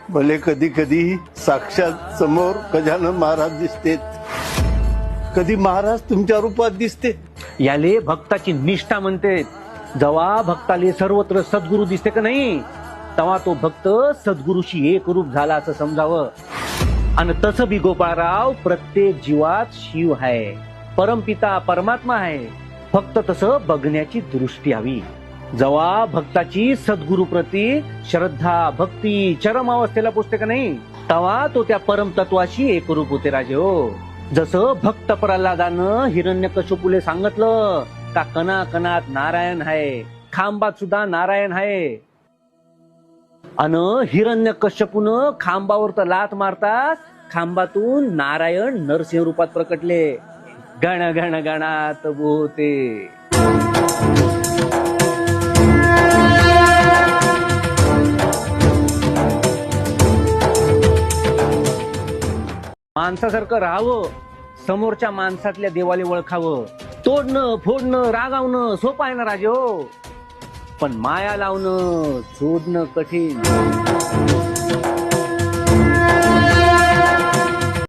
भले कधी कधी साक्षात समोर गजानन महाराज दिसते, कधी महाराज तुमच्या रूपात दिसते. याले भक्ताची निष्ठा म्हणते. जेव्हा भक्ताले सर्वत्र सद्गुरू दिसते का नाही, तेव्हा तो भक्त सद्गुरूशी एक रूप झाला असं समजावं. आणि तसं बी गोपाळराव प्रत्येक जीवात शिव आहे, परमपिता परमात्मा आहे. फक्त तसं बघण्याची दृष्टी हवी. जेव्हा भक्ताची सद्गुरु प्रती श्रद्धा भक्ती चरम अवस्थेला पोचते का नाही, तेव्हा तो त्या परम तत्वाशी एकरूप होते राजे हो. जसं भक्त प्रल्हादानं हिरण्यकश्यपूले सांगितलं का कणा कणात नारायण आहे, खांबात सुद्धा नारायण आहे. अन हिरण्यकश्यपून खांबावर तर लात मारताच खांबातून नारायण नरसिंह रूपात प्रकटले. गण गण गणात बोते. माणसासारखं राहावं, समोरच्या माणसातल्या देवाले ओळखावं. तोडणं फोडणं रागावणं सोपं आहे ना राजे हो, पण माया लावणं शोधणं कठीण.